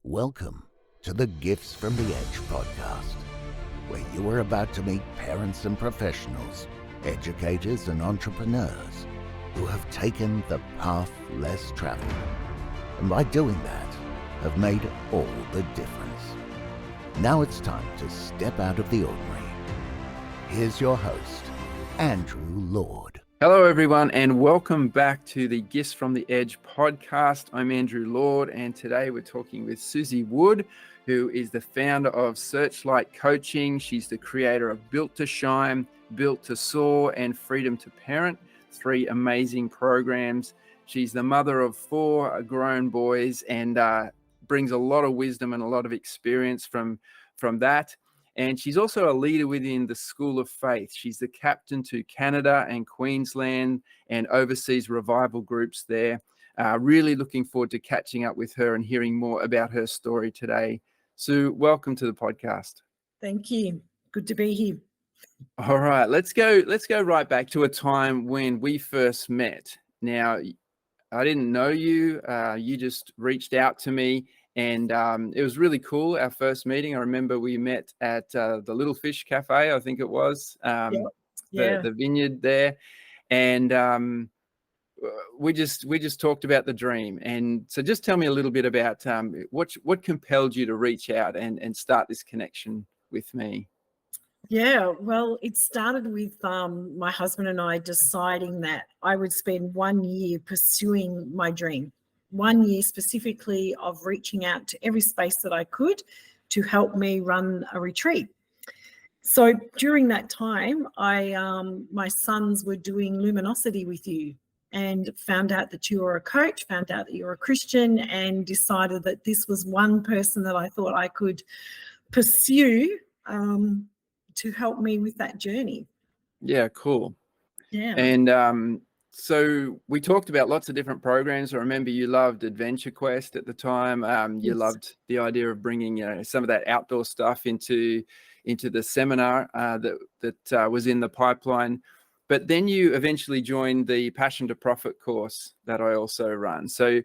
Welcome to the Gifts from the Edge podcast, where you are about to meet parents and professionals, educators and entrepreneurs who have taken the path less traveled, and by doing that, have made all the difference. Now it's time to step out of the ordinary. Here's your host, Andrew Lord. Hello, everyone, and welcome back to the Gifts from the Edge podcast. I'm Andrew Lord, and today we're talking with Suzie Wood, who is the founder of Searchlight Coaching. She's the creator of Built to Shine, Built to Soar, and Freedom to Parent, 3 amazing programs. She's the mother of 4 grown boys and brings a lot of wisdom and a lot of experience from that. And she's also a leader within the School of Faith. She's the captain to Canada and Queensland and overseas revival groups there. Really looking forward to catching up with her and hearing more about her story today. Sue, welcome to the podcast. Thank you. Good to be here. All right, let's go right back to a time when we first met. Now, I didn't know you. You just reached out to me. And it was really cool, our first meeting. I remember we met at the Little Fish Cafe, I think it was, the vineyard there. And we just talked about the dream. And so just tell me a little bit about what compelled you to reach out and start this connection with me. Yeah, well, it started with my husband and I deciding that I would spend 1 year pursuing my dream. 1 year specifically of reaching out to every space that I could to help me run a retreat. So during that time, my sons were doing Luminosity with you and found out that you were a coach, found out that you're a Christian, and decided that this was one person that I thought I could pursue to help me with that journey. Yeah, cool. Yeah. And so we talked about lots of different programs. I remember you loved Adventure Quest at the time. You Yes. loved the idea of bringing, some of that outdoor stuff into the seminar that was in the pipeline. But then you eventually joined the Passion to Profit course that I also run. So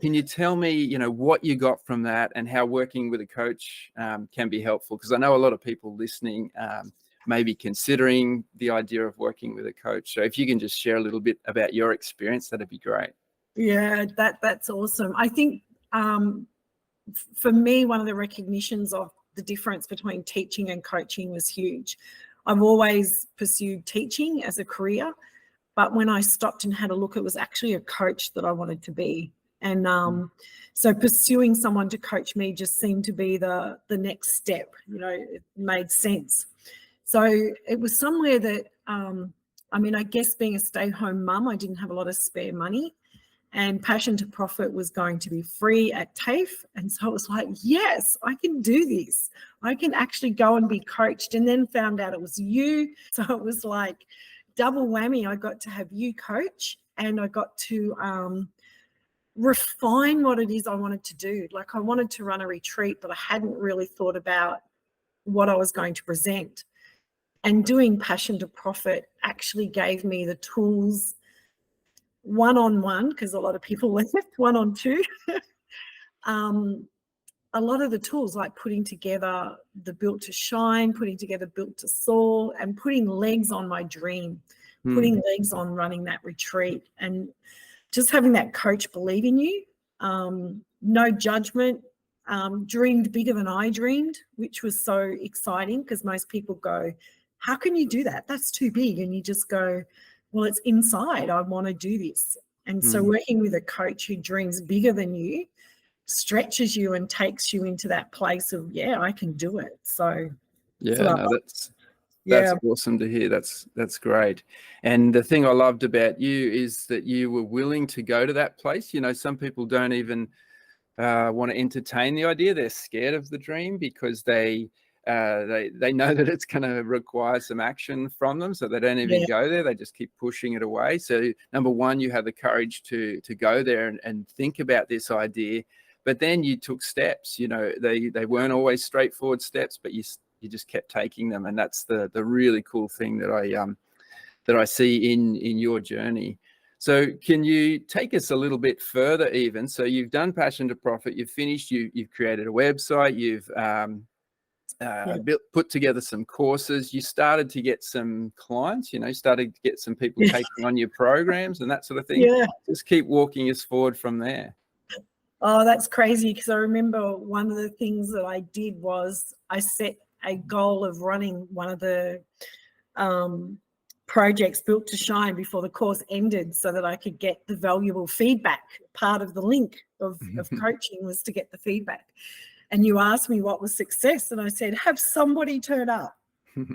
can you tell me, what you got from that and how working with a coach can be helpful? Because I know a lot of people listening maybe considering the idea of working with a coach. So if you can just share a little bit about your experience, that'd be great. Yeah, that's awesome. I think for me, one of the recognitions of the difference between teaching and coaching was huge. I've always pursued teaching as a career, but when I stopped and had a look, it was actually a coach that I wanted to be. And so pursuing someone to coach me just seemed to be the next step. It made sense. So it was somewhere that, I guess being a stay-at-home mum, I didn't have a lot of spare money, and Passion to Profit was going to be free at TAFE. And so it was like, yes, I can do this. I can actually go and be coached, and then found out it was you. So it was like double whammy. I got to have you coach, and I got to refine what it is I wanted to do. Like I wanted to run a retreat, but I hadn't really thought about what I was going to present. And doing Passion to Profit actually gave me the tools one-on-one, because a lot of people left one-on-two. A lot of the tools like putting together the Built to Shine, putting together Built to Soar, and putting legs on my dream, putting legs on running that retreat, and just having that coach believe in you, no judgment, dreamed bigger than I dreamed, which was so exciting because most people go, how can you do that? That's too big. And you just go, well, it's inside. I want to do this. And so working with a coach who dreams bigger than you stretches you and takes you into that place of, yeah, I can do it. So that's awesome to hear. That's great. And the thing I loved about you is that you were willing to go to that place. Some people don't even want to entertain the idea. They're scared of the dream because they know that it's going to require some action from them, so they don't even go there. They just keep pushing it away. So number one, you have the courage to go there and think about this idea, but then you took steps. They weren't always straightforward steps, but you just kept taking them, and that's the really cool thing that I see in your journey. So can you take us a little bit further even? So you've done Passion to Profit, you've finished, you've created a website, you've put together some courses, you started to get some clients, started to get some people taking on your programs and that sort of thing. Yeah. Just keep walking us forward from there. Oh, that's crazy, because I remember one of the things that I did was I set a goal of running one of the projects, Built to Shine, before the course ended, so that I could get the valuable feedback. Part of the link of coaching was to get the feedback. And you asked me what was success, and I said, have somebody turn up,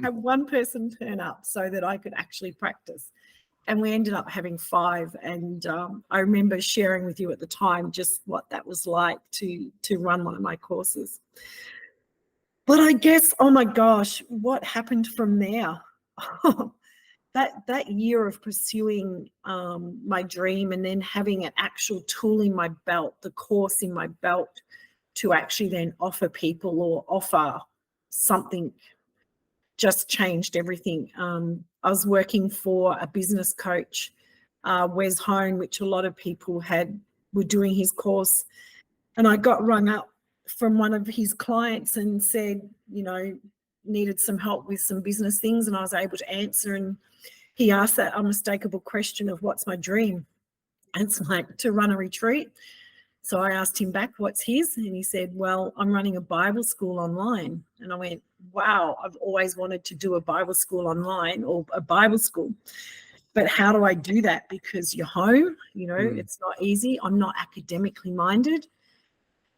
have one person turn up so that I could actually practice. And we ended up having 5. And I remember sharing with you at the time just what that was like to run one of my courses. But I guess, oh my gosh, what happened from there? That year of pursuing my dream, and then having an actual tool in my belt, the course in my belt, to actually then offer people or offer something, just changed everything. I was working for a business coach, Wes Hone, which a lot of people were doing his course. And I got rung up from one of his clients and said, needed some help with some business things, and I was able to answer. And he asked that unmistakable question of, what's my dream? And it's like, to run a retreat. So I asked him back, what's his? And he said, well, I'm running a Bible school online. And I went, wow, I've always wanted to do a Bible school online, or a Bible school. But how do I do that? Because you're home, it's not easy. I'm not academically minded.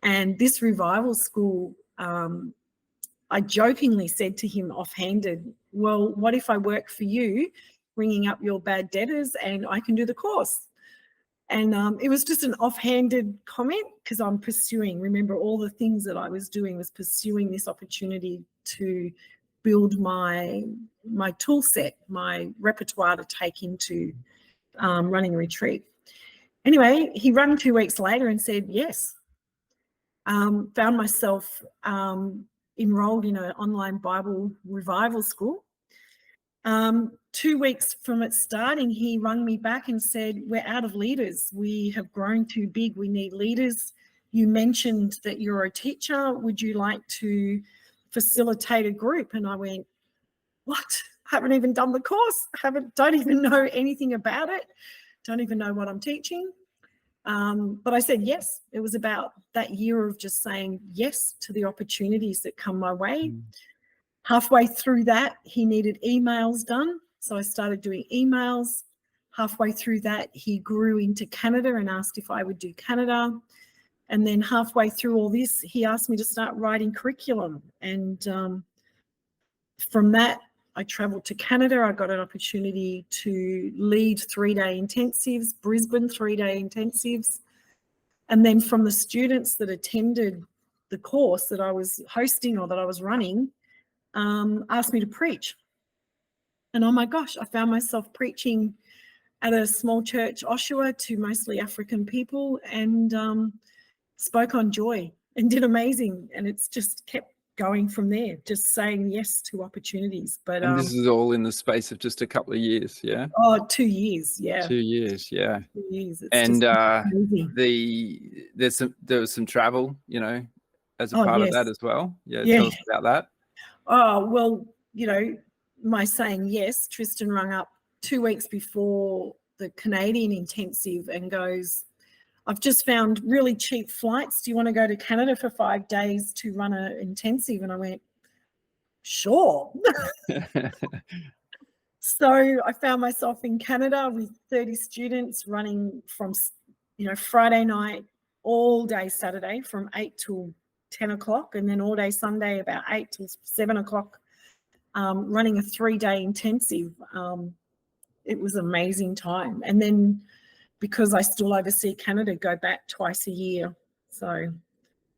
And this revival school, I jokingly said to him offhanded, well, what if I work for you, ringing up your bad debtors, and I can do the course? And it was just an offhanded comment, because I'm pursuing, remember, all the things that I was doing was pursuing this opportunity to build my tool set, my repertoire to take into running a retreat. Anyway, he rang 2 weeks later and said yes. Found myself enrolled in an online Bible revival school. 2 weeks from it starting, he rang me back and said, we're out of leaders. We have grown too big. We need leaders. You mentioned that you're a teacher. Would you like to facilitate a group? And I went, what? Haven't even done the course. Don't even know anything about it. Don't even know what I'm teaching. But I said yes. It was about that year of just saying yes to the opportunities that come my way. Halfway through that, he needed emails done. So I started doing emails. Halfway through that, he grew into Canada and asked if I would do Canada. And then halfway through all this, he asked me to start writing curriculum. And from that, I traveled to Canada. I got an opportunity to lead 3-day intensives, Brisbane 3-day intensives. And then from the students that attended the course that I was hosting or that I was running, asked me to preach. And oh my gosh, I found myself preaching at a small church, Oshawa, to mostly African people, and spoke on joy and did amazing. And it's just kept going from there, just saying yes to opportunities. But and this is all in the space of just a couple of years, yeah? 2 years, yeah. 2 years, yeah. 2 years. It's and just there was some travel, as a part of that as well. Yeah, tell us about that. Oh, well, my saying yes, Tristan rung up 2 weeks before the Canadian intensive and goes, I've just found really cheap flights. Do you want to go to Canada for 5 days to run an intensive? And I went, sure. So I found myself in Canada with 30 students running from, Friday night, all day Saturday from 8 till 10 o'clock, and then all day Sunday about 8 till 7 o'clock, running a 3-day intensive. It was an amazing time. And then because I still oversee Canada, go back twice a year. So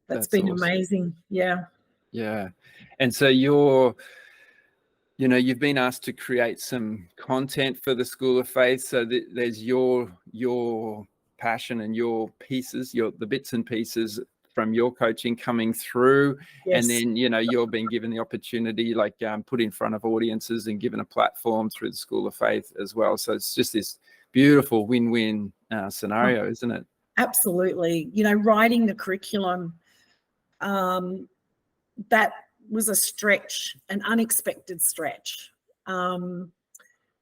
that's been awesome. Amazing. Yeah. Yeah. And so you've been asked to create some content for the School of Faith. So there's your passion and your pieces, the bits and pieces from your coaching coming through. Yes. And then, you're being given the opportunity, put in front of audiences and given a platform through the School of Faith as well. So it's just this beautiful win-win scenario, isn't it? Absolutely. Writing the curriculum, that was a stretch, an unexpected stretch.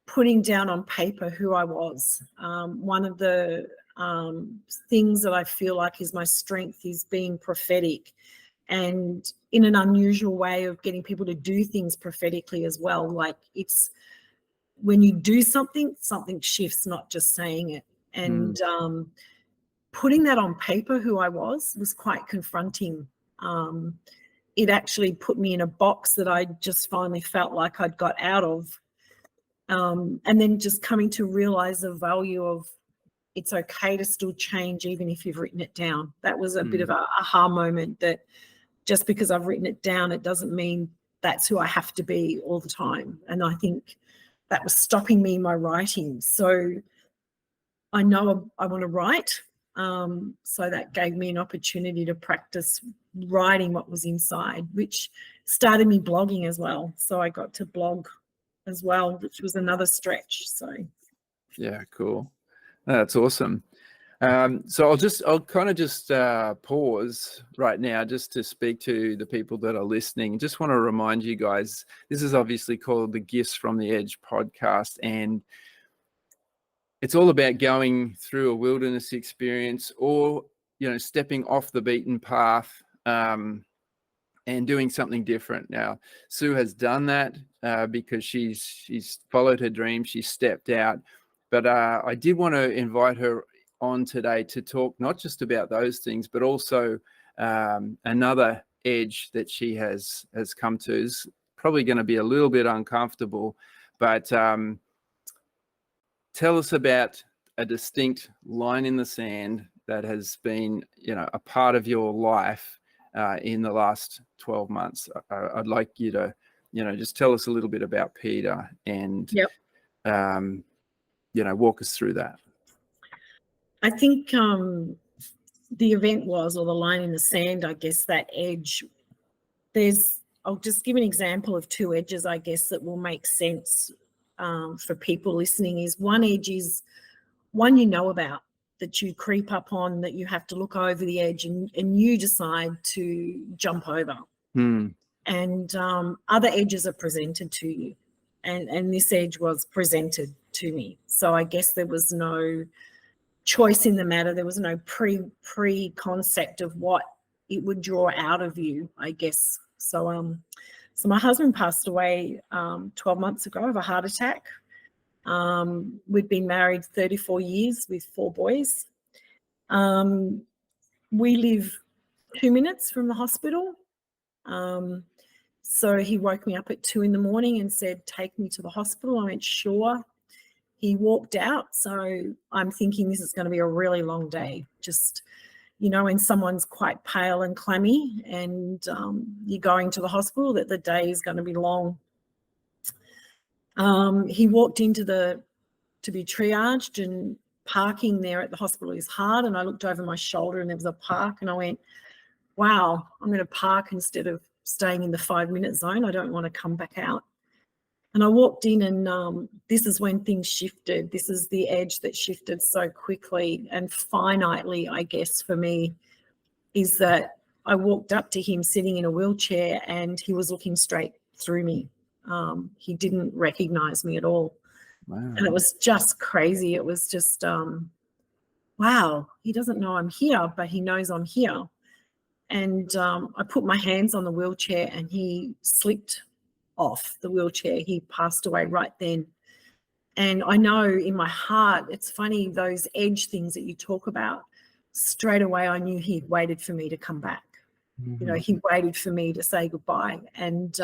Putting down on paper who I was. One of the things that I feel like is my strength is being prophetic, and in an unusual way of getting people to do things prophetically as well. Like, it's when you do something shifts, not just saying it. And putting that on paper, who I was quite confronting. It actually put me in a box that I just finally felt like I'd got out of. And then just coming to realize the value of, it's okay to still change even if you've written it down. That was a bit of a aha moment, that just because I've written it down, it doesn't mean that's who I have to be all the time. And I think that was stopping me in my writing. So I know I want to write. So that gave me an opportunity to practice writing what was inside, which started me blogging as well. So I got to blog as well, which was another stretch. So yeah, cool. That's awesome. So I'll kind of just pause right now just to speak to the people that are listening. Just want to remind you guys, this is obviously called the Gifts from the Edge podcast, and it's all about going through a wilderness experience, or stepping off the beaten path and doing something different. Now, Sue has done that because she's followed her dream. She stepped out. But I did want to invite her on today to talk not just about those things, but also another edge that she has come to. Is probably going to be a little bit uncomfortable, but tell us about a distinct line in the sand that has been, a part of your life in the last 12 months. I'd like you to, just tell us a little bit about Peter and, walk us through that. I think the event was, or the line in the sand, I guess, that edge. I'll just give an example of two edges, I guess, that will make sense for people listening. Is one edge is one you know about, that you creep up on, that you have to look over the edge and you decide to jump over. And other edges are presented to you. And this edge was presented to me. So I guess there was no choice in the matter. There was no pre-concept of what it would draw out of you, I guess. So my husband passed away 12 months ago of a heart attack. We'd been married 34 years with 4 boys. We live 2 minutes from the hospital. So he woke me up at 2 a.m. and said, "Take me to the hospital." I went, "Sure." He walked out. So I'm thinking this is going to be a really long day. Just, when someone's quite pale and clammy and you're going to the hospital, that the day is going to be long. He walked to be triaged, and parking there at the hospital is hard. And I looked over my shoulder and there was a park, and I went, wow, I'm going to park instead of staying in the 5-minute zone. I don't want to come back out. And I walked in, and this is when things shifted. This is the edge that shifted so quickly and finitely, I guess, for me, is that I walked up to him sitting in a wheelchair and he was looking straight through me. He didn't recognize me at all. Wow. And it was just crazy. It was just, wow, he doesn't know I'm here, but he knows I'm here. And I put my hands on the wheelchair and he slipped off the wheelchair. He passed away right then. And I know in my heart, it's funny, those edge things that you talk about, straight away I knew he'd waited for me to come back. Mm-hmm. He waited for me to say goodbye. And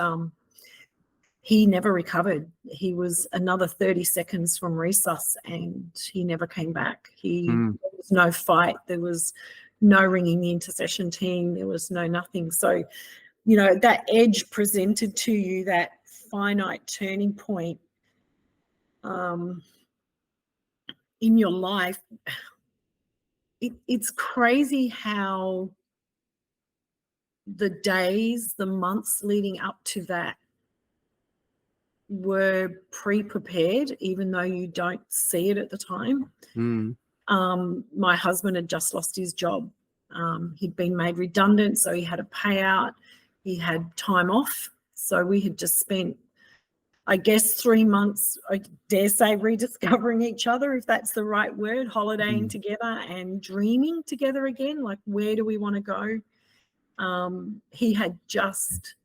he never recovered. He was another 30 seconds from resus and he never came back. There was no fight. There was no ringing the intercession team. There was no nothing. So, that edge presented to you, that finite turning point in your life, it's crazy how the days, the months leading up to that were pre-prepared, even though you don't see it at the time. My husband had just lost his job. He'd been made redundant, so he had a payout. He had time off. So we had just spent, I guess, 3 months, I dare say, rediscovering each other, if that's the right word, holidaying together and dreaming together again. Like, where do we want to go? He had just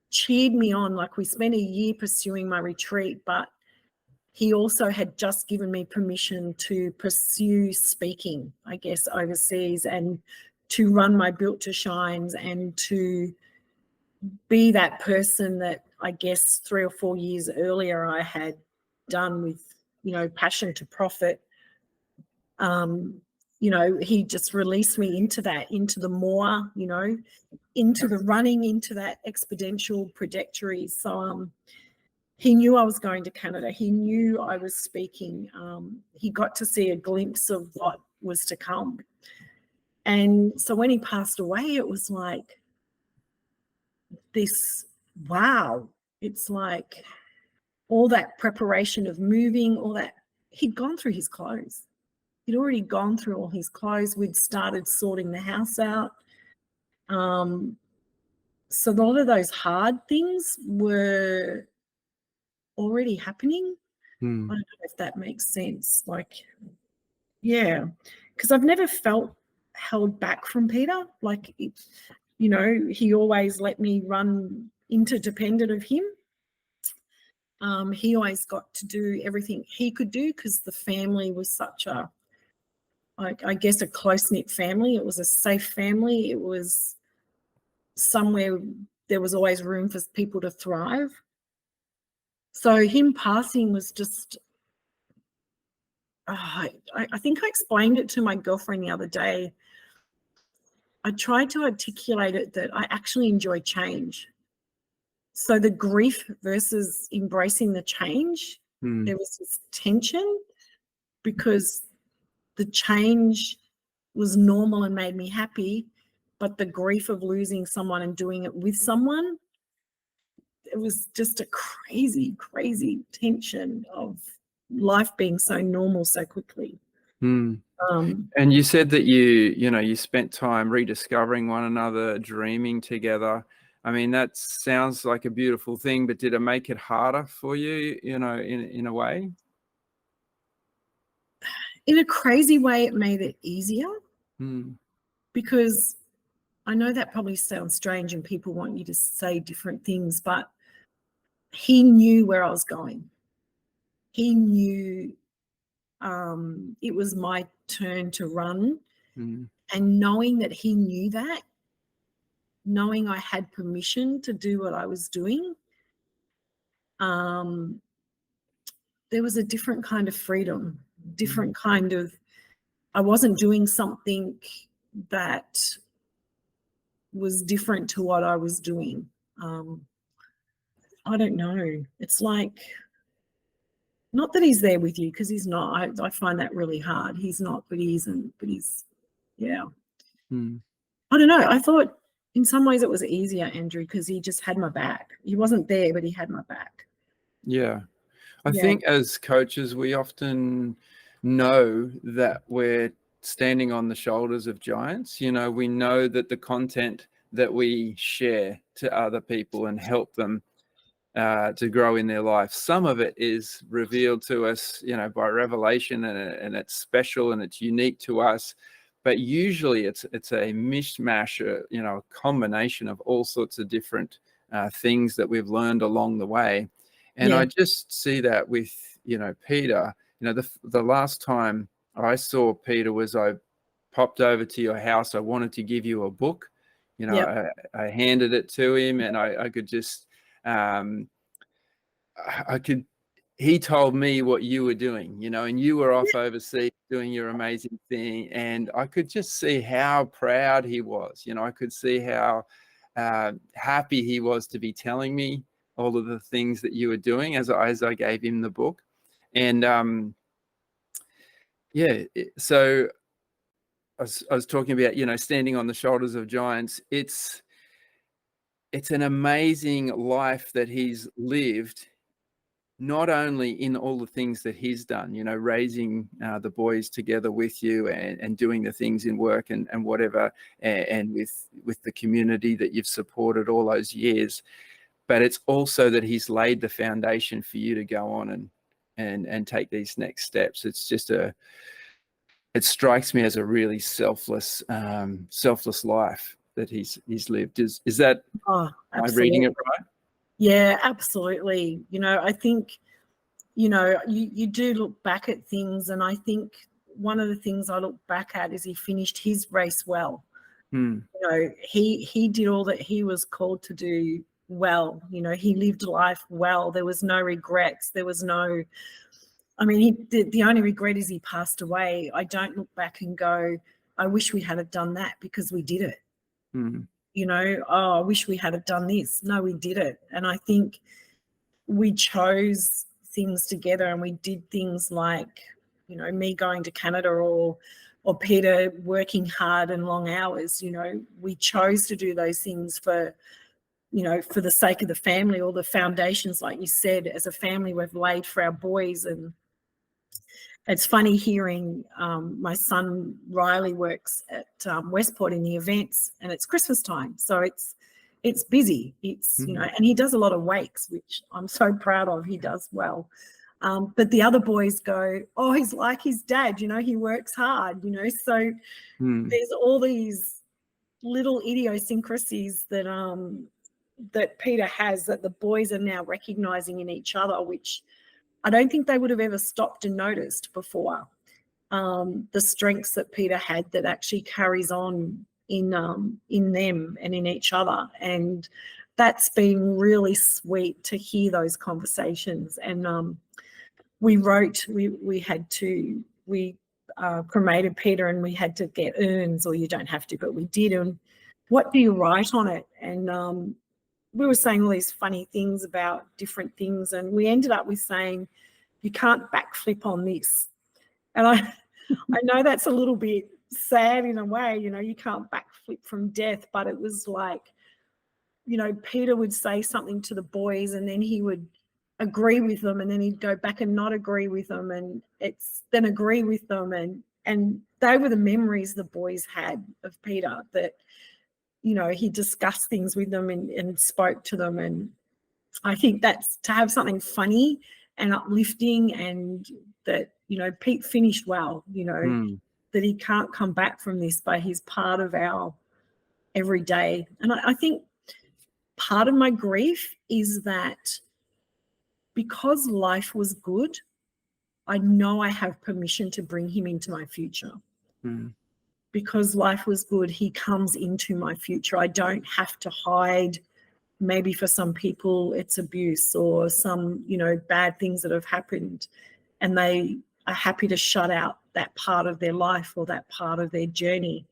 cheered me on. Like, we spent a year pursuing my retreat, but he also had just given me permission to pursue speaking, I guess, overseas, and to run my Built to Shines and to be that person that I guess 3 or 4 years earlier I had done with, Passion to Profit. He just released me into that, into the more, into the running, into that exponential trajectory. So he knew I was going to Canada. He knew I was speaking. He got to see a glimpse of what was to come. And so when he passed away, it was like this, wow. It's like all that preparation of moving, all that. He'd gone through his clothes. He'd already gone through all his clothes. We'd started sorting the house out. So a lot of those hard things were already happening. I don't know if that makes sense. Like, yeah, because I've never felt held back from Peter. Like, he always let me run interdependent of him. He always got to do everything he could do because the family was such a, I guess, a close-knit family. It was a safe family. It was somewhere there was always room for people to thrive. So him passing was just, I think I explained it to my girlfriend the other day. I tried to articulate it that I actually enjoy change. So the grief versus embracing the change, there was this tension because the change was normal and made me happy, but the grief of losing someone and doing it with someone, it was just a crazy, crazy tension of life being so normal so quickly. And you said that you spent time rediscovering one another, dreaming together. I mean, that sounds like a beautiful thing, but did it make it harder for you, in a way? In a crazy way, it made it easier because I know that probably sounds strange and people want you to say different things, but he knew where I was going. He knew it was my turn to run. And knowing that he knew that, knowing I had permission to do what I was doing, there was a different kind of freedom, different kind of, I wasn't doing something that was different to what I was doing. I don't know. It's like, not that he's there with you, because he's not. I find that really hard. He's not, but he isn't. But he's, yeah. I don't know. I thought in some ways it was easier, Andrew, because he just had my back. He wasn't there, but he had my back. Yeah. I think as coaches, we often know that we're standing on the shoulders of giants. We know that the content that we share to other people and help them to grow in their life, some of it is revealed to us, by revelation, and it's special and it's unique to us. But usually it's a mishmash, a combination of all sorts of different things that we've learned along the way. And I just see that with, Peter. The last time I saw Peter was I popped over to your house. I wanted to give you a book. I handed it to him, and I could just, he told me what you were doing, and you were off overseas doing your amazing thing. And I could just see how proud he was. I could see how happy he was to be telling me all of the things that you were doing as I gave him the book. And so I was talking about, standing on the shoulders of giants. It's an amazing life that he's lived not only in all the things that he's done, you know, raising the boys together with you and doing the things in work and whatever, and with the community that you've supported all those years, but it's also that he's laid the foundation for you to go on and take these next steps. It's just it strikes me as a really selfless life that he's lived. Is that, Oh, am I reading it right? Yeah, absolutely. You know, I think, you know, you do look back at things, and I think one of the things I look back at is he finished his race well. You know, he did all that he was called to do well. You know, he lived life well. There was no regrets. There was no, I mean, the only regret is he passed away. I don't look back and go, I wish we had have done that, because we did it. You know, oh, I wish we had have done this. No, we did it. And I think we chose things together, and we did things like, you know, me going to Canada or Peter working hard and long hours. You know, we chose to do those things for, you know, for the sake of the family, or the foundations, like you said, as a family we've laid for our boys. And it's funny hearing my son Riley works at Westport in the events, and it's Christmas time, so it's busy. It's you know, and he does a lot of wakes, which I'm so proud of. He does well. But the other boys go, oh, he's like his dad, you know, he works hard, you know. So there's all these little idiosyncrasies that that Peter has, that the boys are now recognizing in each other, which I don't think they would have ever stopped and noticed before. The strengths that Peter had that actually carries on in them and in each other. And that's been really sweet to hear those conversations. And we cremated Peter, and we had to get urns, or you don't have to, but we did. And what do you write on it? And we were saying all these funny things about different things, and we ended up with saying, you can't backflip on this. And I know that's a little bit sad in a way, you know, you can't backflip from death, but it was like, you know, Peter would say something to the boys, and then he would agree with them, and then he'd go back and not agree with them, and then agree with them. And they were the memories the boys had of Peter, that, you know, he discussed things with them and spoke to them. And I think that's, to have something funny and uplifting, and that, you know, Pete finished well, you know, that he can't come back from this, but he's part of our everyday. And I think part of my grief is that because life was good, I know I have permission to bring him into my future. Because life was good, he comes into my future. I don't have to hide. Maybe for some people it's abuse or some, you know, bad things that have happened, and they are happy to shut out that part of their life or that part of their journey.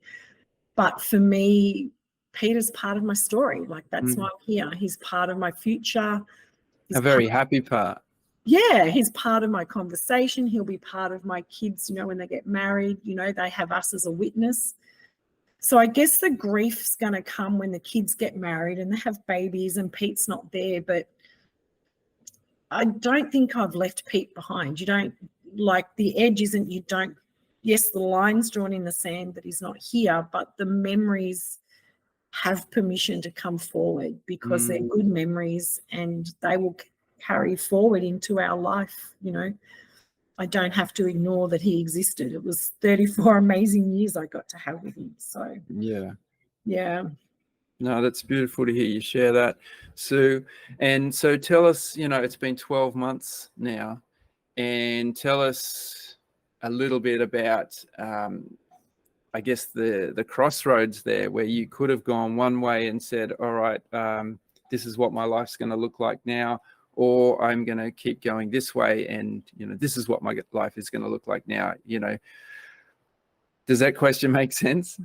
But for me, Peter's part of my story. Like, that's why I'm here. He's part of my future. A very happy part. Yeah, he's part of my conversation. He'll be part of my kids, you know, when they get married, you know, they have us as a witness. So I guess the grief's going to come when the kids get married and they have babies and Pete's not there. But I don't think I've left Pete behind. You don't, like, the edge isn't, you don't, yes, the line's drawn in the sand that he's not here, but the memories have permission to come forward, because they're good memories and they will carry forward into our life. You know, I don't have to ignore that he existed. It was 34 amazing years I got to have with him. So yeah. No, that's beautiful to hear you share that, Sue. And so tell us, you know, it's been 12 months now, and tell us a little bit about I guess the crossroads there, where you could have gone one way and said, all right, this is what my life's going to look like now, or I'm going to keep going this way, and, you know, this is what my life is going to look like now. You know, does that question make sense?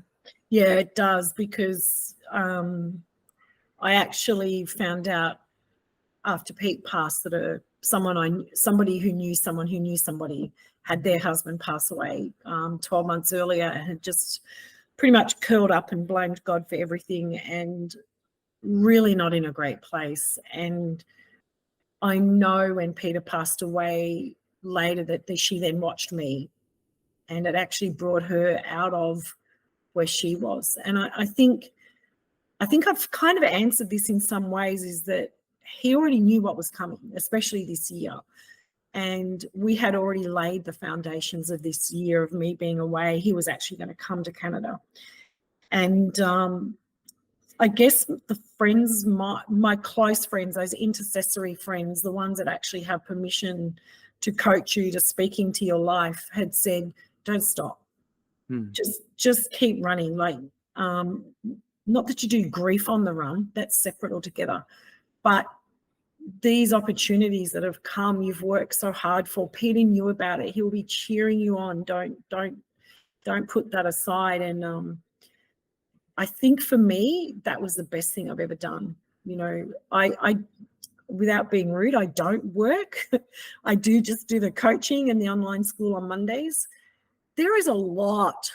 Yeah, it does, because I actually found out after Pete passed that somebody who knew someone who knew somebody had their husband pass away 12 months earlier, and had just pretty much curled up and blamed God for everything, and really not in a great place. And I know when Peter passed away later that she then watched me, and it actually brought her out of where she was. And I think I've kind of answered this in some ways, is that he already knew what was coming, especially this year. And we had already laid the foundations of this year of me being away. He was actually going to come to Canada. And I guess the friends, my close friends, those intercessory friends, the ones that actually have permission to coach you, to speak into your life, had said, don't stop. Just keep running. Like, not that you do grief on the run, that's separate altogether. But these opportunities that have come, you've worked so hard for. Peter knew about it. He'll be cheering you on. Don't put that aside. And I think for me, that was the best thing I've ever done. You know, I without being rude, I don't work. I just do the coaching and the online school on Mondays. There is a lot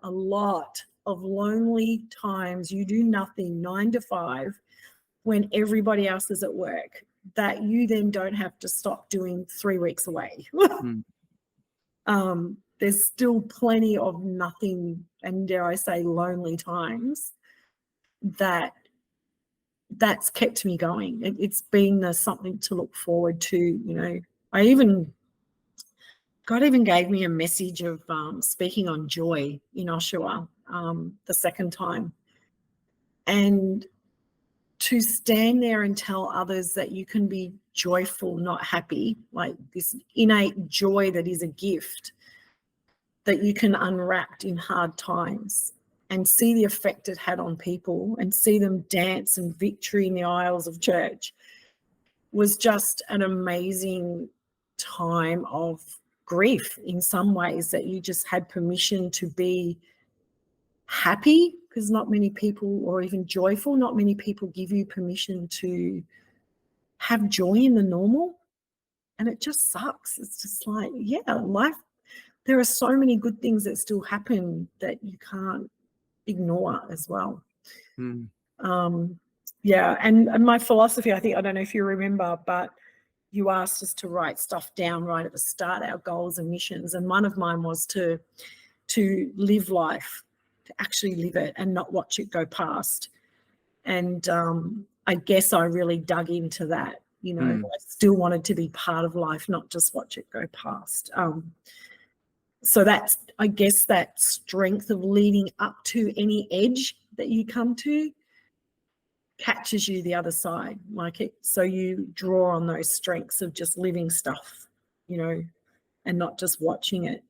of lonely times you do nothing 9 to 5 when everybody else is at work, that you then don't have to stop doing 3 weeks away. There's still plenty of nothing, and dare I say lonely times, that's kept me going. It's been something to look forward to. You know, God even gave me a message of speaking on joy in Oshawa the second time. And to stand there and tell others that you can be joyful, not happy, like this innate joy that is a gift that you can unwrap in hard times, and see the effect it had on people and see them dance in victory in the aisles of church, was just an amazing time of grief in some ways, that you just had permission to be happy, because not many people, or even joyful, not many people give you permission to have joy in the normal. And it just sucks. It's just like, yeah, life, there are so many good things that still happen that you can't ignore as well. Yeah, and my philosophy, I don't know if you remember, but you asked us to write stuff down right at the start, our goals and missions, and one of mine was to live life, to actually live it and not watch it go past. And I guess I really dug into that. You know, I still wanted to be part of life, not just watch it go past. So that's, I guess, that strength of leading up to any edge that you come to catches you the other side, like it. So you draw on those strengths of just living stuff, you know, and not just watching it.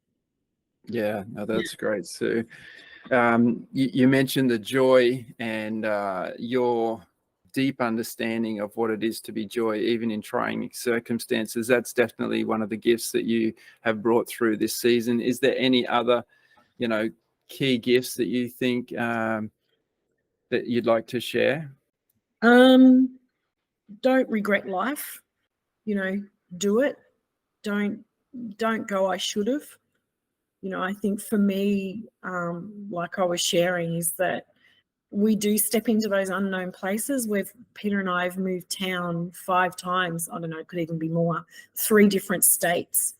Yeah, no, that's great, Sue. You mentioned the joy and your deep understanding of what it is to be joy, even in trying circumstances. That's definitely one of the gifts that you have brought through this season. Is there any other, you know, key gifts that you think that you'd like to share? Don't regret life, you know, do it. Don't go, I should have. You know, I think for me, like I was sharing, is that we do step into those unknown places. Peter and I have moved town 5 times. I don't know, it could even be more, 3 different states.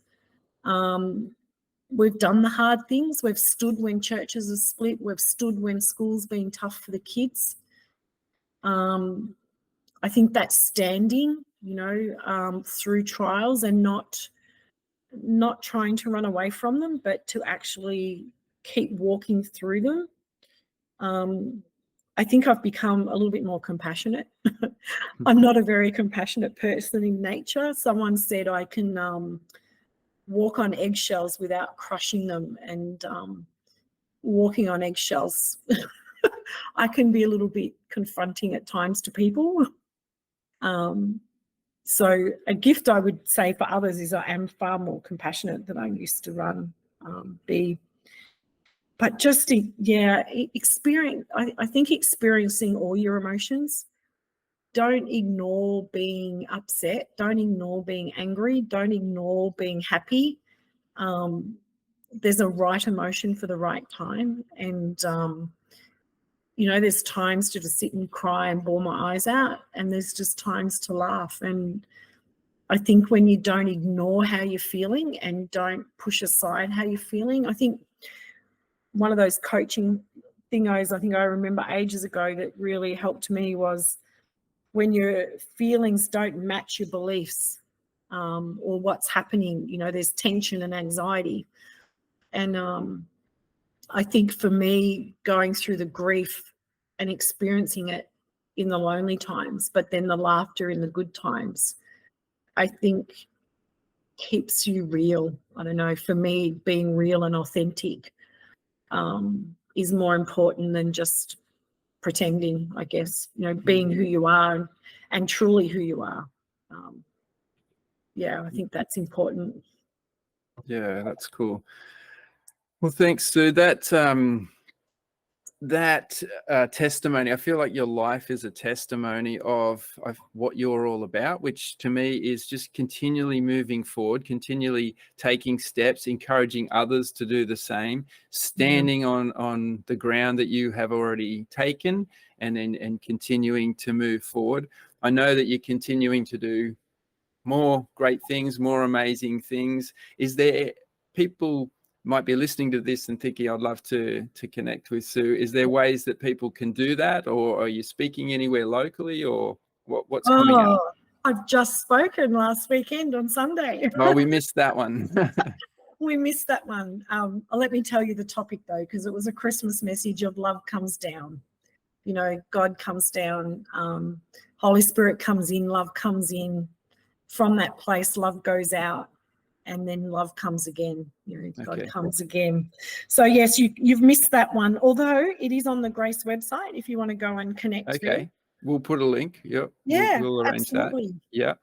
We've done the hard things. We've stood when churches are split. We've stood when school's been tough for the kids. I think that's standing, you know, through trials, and not trying to run away from them, but to actually keep walking through them. I think I've become a little bit more compassionate. I'm not a very compassionate person in nature. Someone said I can walk on eggshells without crushing them, and walking on eggshells, I can be a little bit confronting at times to people. So a gift I would say for others is I am far more compassionate than I used to be. But just, experience. I think experiencing all your emotions. Don't ignore being upset. Don't ignore being angry. Don't ignore being happy. There's a right emotion for the right time. And, you know, there's times to just sit and cry and bawl my eyes out. And there's just times to laugh. And I think when you don't ignore how you're feeling and don't push aside how you're feeling, I think one of those coaching thingos I think I remember ages ago that really helped me was when your feelings don't match your beliefs, or what's happening, there's tension and anxiety. And I think for me, going through the grief and experiencing it in the lonely times, but then the laughter in the good times, I think keeps you real. I don't know, for me, being real and authentic is more important than just pretending, I guess, being who you are and truly who you are. I think that's important. Yeah, that's cool. Well, thanks, Sue. That testimony, I feel like your life is a testimony of what you're all about, which to me is just continually moving forward, continually taking steps, encouraging others to do the same, standing on the ground that you have already taken, and continuing to move forward. I know that you're continuing to do more great things, more amazing things. Is there people might be listening to this and thinking, I'd love to connect with Sue? Is there ways that people can do that, or are you speaking anywhere locally, or what's coming up? I've just spoken last weekend on Sunday. Oh, we missed that one. We missed that one. Let me tell you the topic though, because it was a Christmas message of love comes down. God comes down, Holy Spirit comes in, love comes in. From that place, love goes out, and then love comes again. God comes again. So yes, you've missed that one, although it is on the Grace website if you want to go and connect. Okay, we'll put a link. Yep. Yeah, we'll arrange absolutely. that. Yeah.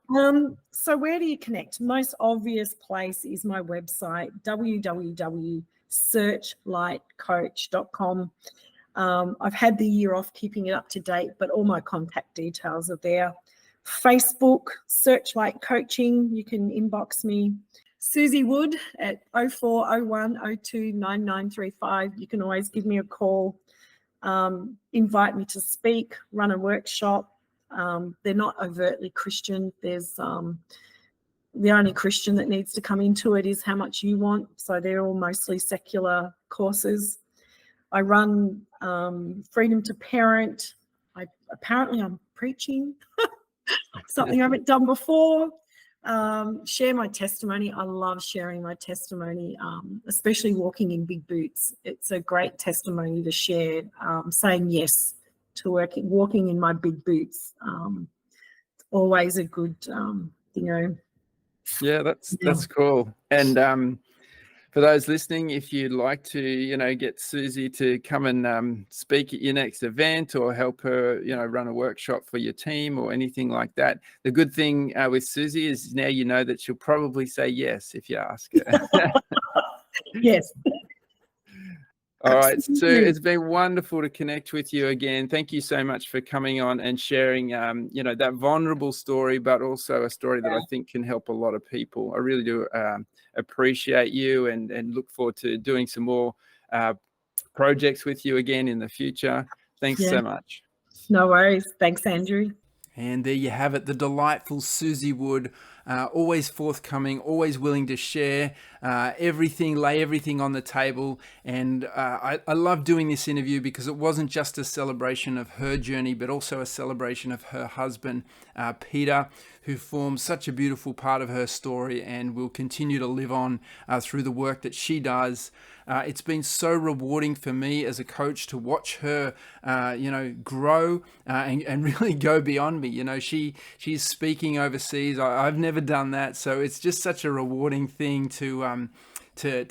So where do you connect? Most obvious place is my website, www.searchlightcoach.com. I've had the year off keeping it up to date, but all my contact details are there. Facebook, Searchlight Coaching, you can inbox me. Suzie Wood at 0401 02 9935. You can always give me a call, invite me to speak, run a workshop. They're not overtly Christian. There's the only Christian that needs to come into it is how much you want. So they're all mostly secular courses. I run Freedom to Parent. Apparently I'm preaching. Something I haven't done before. Share my testimony. I love sharing my testimony, especially walking in big boots. It's a great testimony to share, saying yes to walking in my big boots. Always a good, Yeah, that's cool. And for those listening, if you'd like to, get Suzie to come and speak at your next event, or help her, run a workshop for your team or anything like that, the good thing with Suzie is now you know that she'll probably say yes if you ask her. Yes. All right, Sue, it's been wonderful to connect with you again. Thank you so much for coming on and sharing, that vulnerable story, but also a story that I think can help a lot of people. I really do appreciate you, and look forward to doing some more projects with you again in the future. Thanks so much. No worries. Thanks, Andrew. And there you have it, the delightful Suzie Wood, always forthcoming, always willing to share everything, lay everything on the table. And I love doing this interview because it wasn't just a celebration of her journey, but also a celebration of her husband, Peter, who forms such a beautiful part of her story and will continue to live on through the work that she does. It's been so rewarding for me as a coach to watch her, grow and really go beyond me. She's speaking overseas. I've never done that, so it's just such a rewarding thing to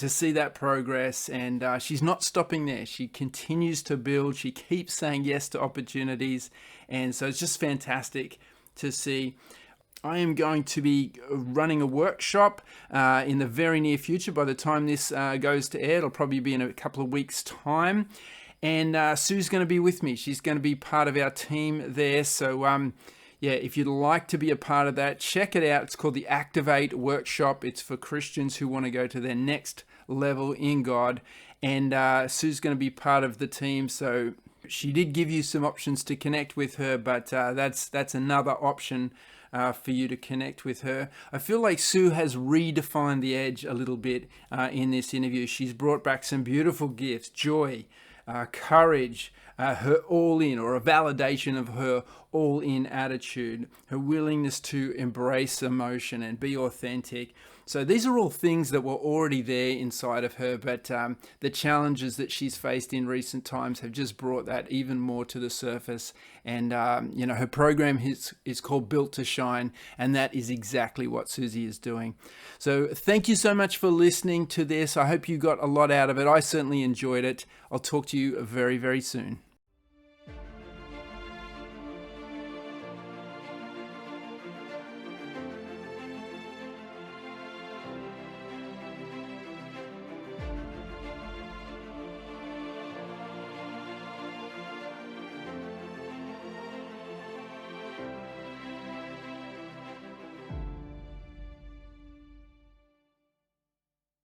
see that progress. And she's not stopping there. She continues to build. She keeps saying yes to opportunities, and so it's just fantastic to see. I am going to be running a workshop in the very near future. By the time this goes to air, it'll probably be in a couple of weeks' time. And Sue's going to be with me. She's going to be part of our team there. So, if you'd like to be a part of that, check it out. It's called the Activate Workshop. It's for Christians who want to go to their next level in God. And Sue's going to be part of the team. So she did give you some options to connect with her, but that's another option for you to connect with her. I feel like Sue has redefined the edge a little bit in this interview. She's brought back some beautiful gifts: joy, courage, her all-in, or a validation of her all-in attitude, her willingness to embrace emotion and be authentic. So these are all things that were already there inside of her, but the challenges that she's faced in recent times have just brought that even more to the surface. And her program is called Built to Shine, and that is exactly what Suzie is doing. So thank you so much for listening to this. I hope you got a lot out of it. I certainly enjoyed it. I'll talk to you very, very soon.